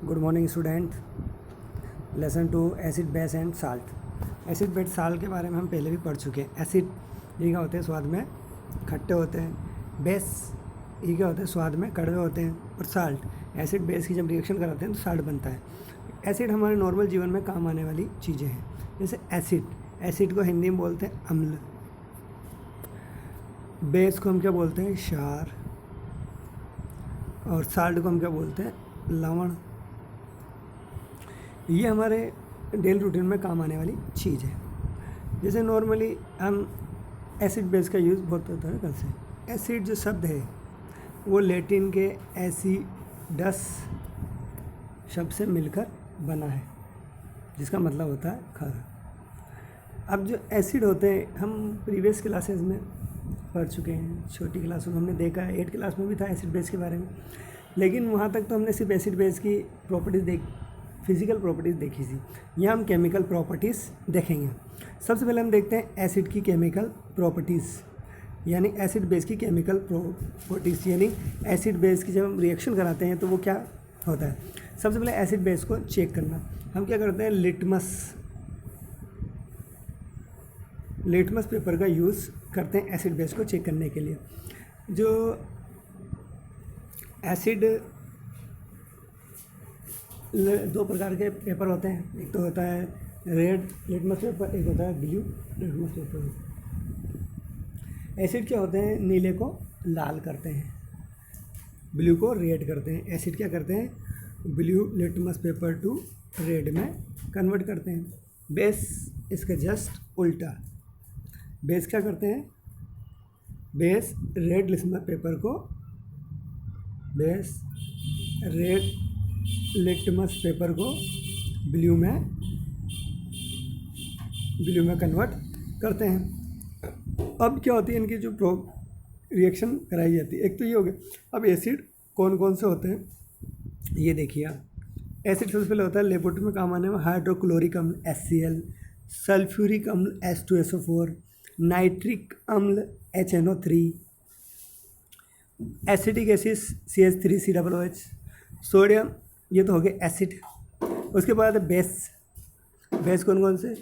Good morning student. Lesson two acid base and salt. Acid base salt के बारे में हम पहले भी पढ़ चुके हैं। एसिड ये क्या होते हैं, स्वाद में खट्टे होते हैं। बेस ये क्या होते हैं, स्वाद में कड़वे होते हैं। और साल्ट, एसिड बेस की जब रिएक्शन कराते हैं तो साल्ट बनता है। एसिड हमारे नॉर्मल जीवन में काम आने वाली चीज़ें हैं। जैसे एसिड को हिंदी में बोलते हैं अम्ल। बेस को हम क्या बोलते हैं, क्षार। और साल्ट को हम क्या बोलते हैं, लवण। ये हमारे डेली रूटीन में काम आने वाली चीज़ है। जैसे नॉर्मली हम एसिड बेस का यूज़ बहुत होता है कल से। एसिड जो शब्द है वो लैटिन के एसिडस शब्द से मिलकर बना है, जिसका मतलब होता है खारा। अब जो एसिड होते हैं हम प्रीवियस क्लासेस में पढ़ चुके हैं, छोटी क्लास में हमने देखा है, 8 क्लास में भी था एसिड बेस के बारे में। लेकिन वहाँ तक तो हमने सिर्फ एसिड बेस की प्रॉपर्टीज़ फिजिकल प्रॉपर्टीज़ देखी थी। यहाँ हम केमिकल प्रॉपर्टीज़ देखेंगे। सबसे पहले हम देखते हैं एसिड की केमिकल प्रॉपर्टीज़, यानी एसिड बेस की केमिकल प्रॉपर्टीज़, यानी एसिड बेस की जब हम रिएक्शन कराते हैं तो वो क्या होता है। सबसे पहले एसिड बेस को चेक करना हम क्या करते हैं, लिटमस पेपर का यूज़ करते हैं एसिड बेस को चेक करने के लिए। जो एसिड दो प्रकार के पेपर होते हैं, एक तो होता है रेड लिटमस पेपर, एक होता है ब्लू लिटमस पेपर। एसिड क्या होते हैं, नीले को लाल करते हैं, ब्लू को रेड करते हैं। एसिड क्या करते हैं, blue litmus paper two red में कन्वर्ट करते हैं। बेस इसका जस्ट उल्टा। बेस क्या करते हैं, बेस रेड लिटमस पेपर को लिटमस पेपर को ब्लू में कन्वर्ट करते हैं। अब क्या होती है इनकी जो रिएक्शन कराई जाती है, एक तो ये हो गया। अब एसिड कौन कौन से होते हैं ये देखिए आप। एसिड सबसे पहले होता है लेबोरेटरी में काम आने में हाइड्रोक्लोरिक अम्ल HCl, सल्फ्यूरिक अम्ल H2SO4, नाइट्रिक अम्ल HNO3, acetic acid CH3COOH, sodium, ये तो हो गया एसिड। उसके बाद बेस कौन कौन से,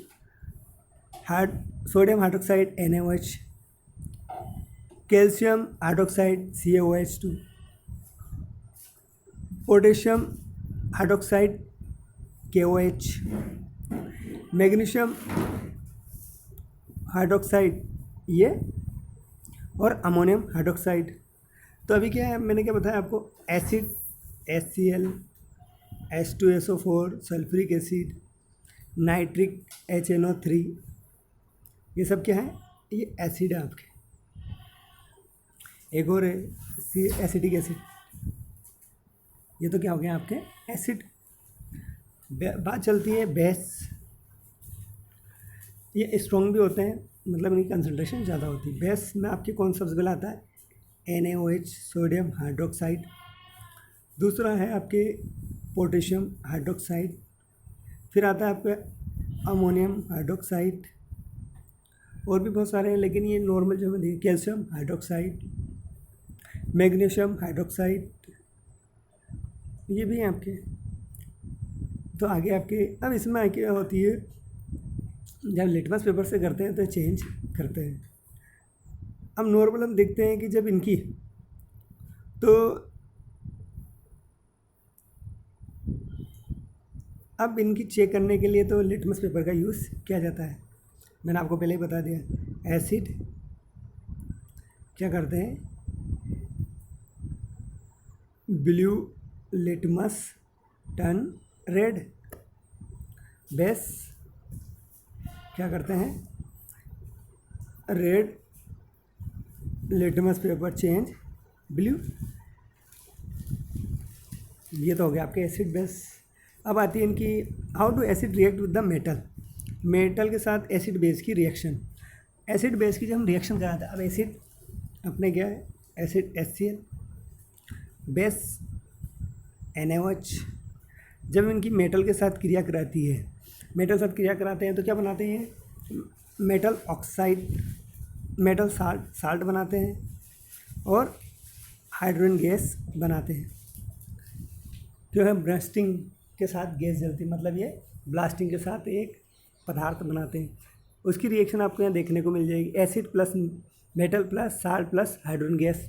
sodium hydroxide NaOH, calcium hydroxide CaOH2, potassium hydroxide KOH, magnesium hydroxide ये, और अमोनियम हाइड्रोक्साइड। तो अभी क्या है, मैंने क्या बताया आपको, acid HCl, H2SO4, sulphuric acid, nitric HNO3, ये सब क्या है, ये एसिड है आपके। एक और है एसिटिक एसिड, ये तो क्या हो गया आपके एसिड। बात चलती है बेस। ये स्ट्रॉन्ग भी होते हैं, मतलब इनकी कंसंट्रेशन ज़्यादा होती है। बेस में आपके कौन सा सबसे पहला आता है, NaOH सोडियम हाइड्रोक्साइड। दूसरा है आपके पोटेशियम हाइड्रोक्साइड। फिर आता है आपका अमोनियम हाइड्रोक्साइड, और भी बहुत सारे हैं, लेकिन ये नॉर्मल जो हमें देखिए, कैल्शियम हाइड्रोक्साइड, मैग्नीशियम हाइड्रोक्साइड, ये भी हैं आपके। तो आगे आपके, अब इसमें आगे होती है जब लिटमस पेपर से करते हैं तो चेंज करते हैं। अब नॉर्मल हम देखते हैं कि जब इनकी, तो अब इनकी चेक करने के लिए तो लिटमस पेपर का यूज़ किया जाता है। मैंने आपको पहले ही बता दिया। एसिड क्या करते हैं, blue litmus turn red. Base क्या करते हैं, red litmus paper change blue. ये तो हो गया आपके एसिड बेस। अब आती है इनकी how to acid react with the metal के साथ एसिड बेस की रिएक्शन। एसिड बेस की जब हम रिएक्शन कराते हैं, अब एसिड अपने क्या है, एसिड HCl, बेस NaOH। जब इनकी मेटल के साथ क्रिया कराती है, मेटल साथ क्रिया कराते हैं तो क्या बनाते हैं, मेटल ऑक्साइड, मेटल साल्ट बनाते हैं और हाइड्रोजन गैस बनाते हैं। जो है ब्लास्टिंग के साथ गैस जलती है, मतलब ये ब्लास्टिंग के साथ एक पदार्थ बनाते हैं। उसकी रिएक्शन आपको यहाँ देखने को मिल जाएगी, acid plus metal plus salt plus hydrogen gas.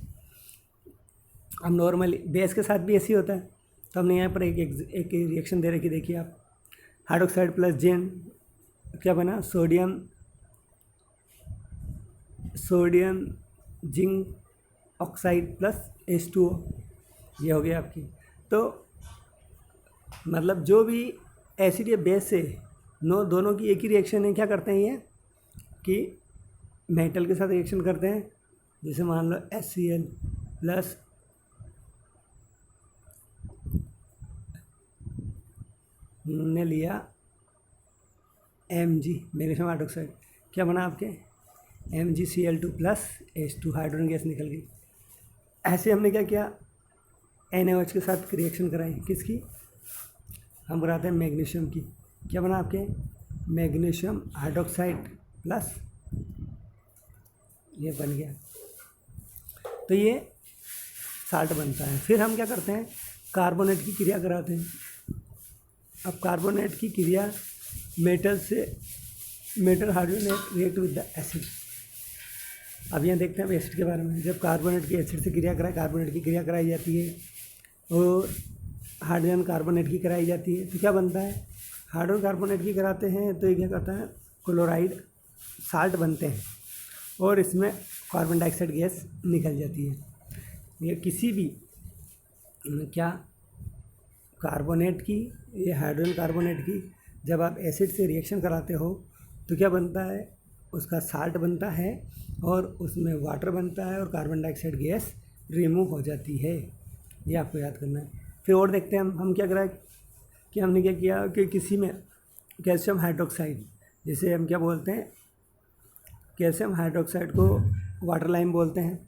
अब नॉर्मली बेस के साथ भी ऐसे ही होता है, तो हमने यहाँ पर एक रिएक्शन दे रखी, देखिए आप, हाइड्रोक्साइड प्लस जिन, क्या बना, sodium zinc oxide plus H2O, ये हो गया आपकी। तो मतलब जो भी एसिड या बेस से दोनों की एक ही रिएक्शन है, क्या करते हैं ये कि मेटल के साथ रिएक्शन करते हैं। जैसे मान लो HCl प्लस ने लिया Mg मैग्नीशियम हाइड्रोक्साइड, क्या बना आपके MgCl2 plus H2, hydrogen gas निकल गई। ऐसे हमने क्या किया, NaOH के साथ रिएक्शन कराई, किसकी, हम कराते हैं मैग्नीशियम की, क्या बना आपके मैग्नीशियम हाइड्रोक्साइड प्लस, ये बन गया, तो ये साल्ट बनता है। फिर हम क्या करते हैं, कार्बोनेट की क्रिया कराते हैं। अब कार्बोनेट की क्रिया metal hydrogen react with the acid. अब यहाँ देखते हैं एसिड के बारे में। जब कार्बोनेट की एसिड से क्रिया कराए, कार्बोनेट की क्रिया कराई जाती है और हाइड्रोजन कार्बोनेट की कराई जाती है, तो क्या बनता है, हाइड्रोजन कार्बोनेट की कराते हैं तो ये क्या करता है, क्लोराइड साल्ट बनते हैं और इसमें कार्बन डाइऑक्साइड गैस निकल जाती है। ये किसी भी क्या कार्बोनेट की या हाइड्रोजन कार्बोनेट की जब आप एसिड से रिएक्शन कराते हो तो क्या बनता है, उसका साल्ट बनता है और उसमें वाटर बनता है और कार्बन डाइऑक्साइड गैस रिमूव हो जाती है। ये आपको याद करना है। फिर और देखते हैं हम क्या करा कि हमने क्या किया कि किसी में कैल्शियम हाइड्रोक्साइड, जिसे हम क्या बोलते हैं, कैल्शियम हाइड्रोक्साइड को वाटर लाइम बोलते हैं।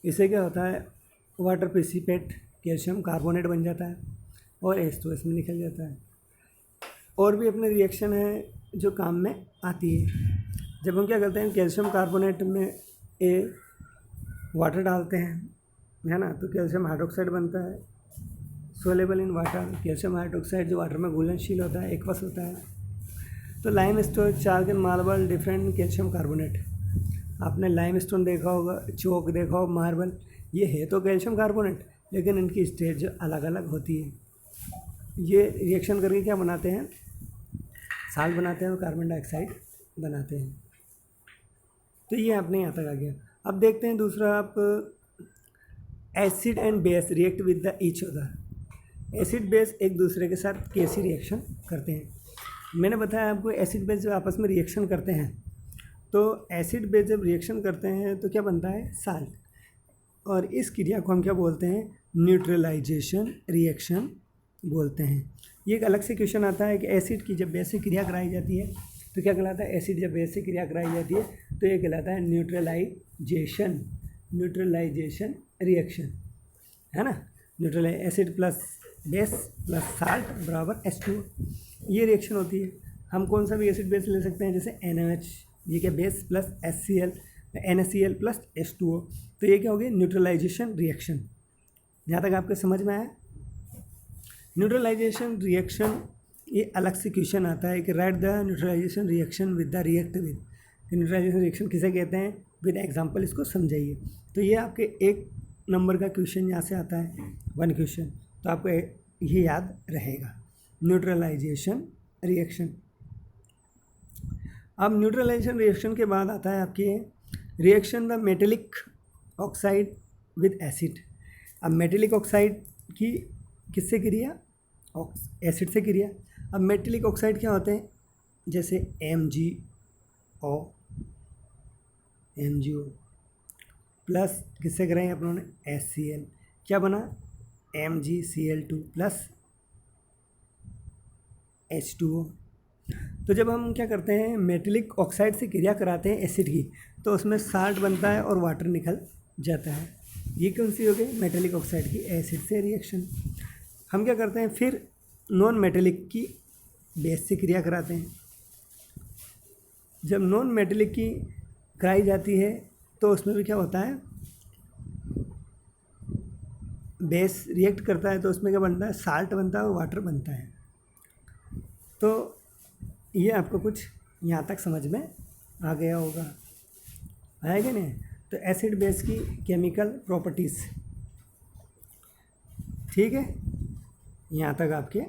इससे क्या होता है, वाटर प्रेसिपिटेट कैल्शियम कार्बोनेट बन जाता है और H2 इसमें निकल जाता है। और भी अपने रिएक्शन है जो काम में आती है। जब हम क्या करते हैं, कैल्शियम कार्बोनेट में वाटर डालते हैं, है ना, तो कैल्शियम हाइड्रोक्साइड बनता है, soluble in water. Calcium hydroxide जो वाटर में घुलनशील होता है, एक्वस होता है। तो लाइम स्टोन, चार्गन, मार्बल, डिफरेंट कैल्शियम कार्बोनेट। आपने लाइम स्टोन देखा होगा, चौक देखा हो, मार्बल, ये है तो कैल्शियम कार्बोनेट, लेकिन इनकी स्टेज अलग अलग होती है। ये रिएक्शन करके क्या बनाते हैं, साल्ट बनाते हैं और कार्बन डाइऑक्साइड बनाते हैं। तो ये अपने यहाँ तक आ गया। अब देखते हैं दूसरा, आप acid and base react with the each other. Acid base एक दूसरे के साथ कैसी रिएक्शन करते हैं। मैंने बताया आपको, एसिड बेस जब आपस में रिएक्शन करते हैं तो एसिड बेस जब रिएक्शन करते हैं तो क्या बनता है, साल्ट। और इस क्रिया को हम क्या बोलते हैं, न्यूट्रलाइजेशन रिएक्शन बोलते हैं। ये एक अलग से क्वेश्चन आता है कि एसिड की जब बेस से क्रिया कराई जाती है तो क्या कहलाता है, एसिड जब बेस से क्रिया कराई जाती है तो ये कहलाता है न्यूट्रलाइजेशन रिएक्शन, है ना। Acid plus base plus salt बराबर H2O, ये रिएक्शन होती है। हम कौन सा भी एसिड बेस ले सकते हैं, जैसे NaOH, ये क्या base plus HCl, NaCl plus H2O, तो ये क्या हो गया, न्यूट्रलाइजेशन रिएक्शन। जहाँ तक आपको समझ में आया। न्यूट्रलाइजेशन रिएक्शन ये अलग से क्वेश्चन आता है कि write the neutralization reaction with the react with. Neutralization reaction किसे कहते हैं, विद एग्जांपल इसको समझाइए। तो ये आपके 1 नंबर का क्वेश्चन यहाँ से आता है, 1 क्वेश्चन, तो आपको ये याद रहेगा, न्यूट्रलाइजेशन रिएक्शन। अब न्यूट्रलाइजेशन रिएक्शन के बाद आता है आपके reaction the metallic oxide with acid. अब मेटेलिक ऑक्साइड की किससे क्रिया, एसिड से क्रिया। अब मेटेलिक ऑक्साइड क्या होते हैं, जैसे MgO प्लस किससे कराएंगे अपनों ने, HCl, क्या बना, MgCl2 प्लस H2O। तो जब हम क्या करते हैं, मेटेलिक ऑक्साइड से क्रिया कराते हैं एसिड की, तो उसमें साल्ट बनता है और वाटर निकल जाता है। ये कौन सी हो गई, मेटेलिक ऑक्साइड की एसिड से रिएक्शन। हम क्या करते हैं, फिर नॉन मेटेलिक की बेस से क्रिया कराते हैं। जब नॉन मेटेलिक की कराई जाती है तो उसमें भी क्या होता है, बेस रिएक्ट करता है तो उसमें क्या बनता है, साल्ट बनता है और वाटर बनता है। तो ये आपको कुछ यहाँ तक समझ में आ गया होगा, आया कि नहीं? तो एसिड बेस की केमिकल प्रॉपर्टीज़, ठीक है, यहाँ तक आपके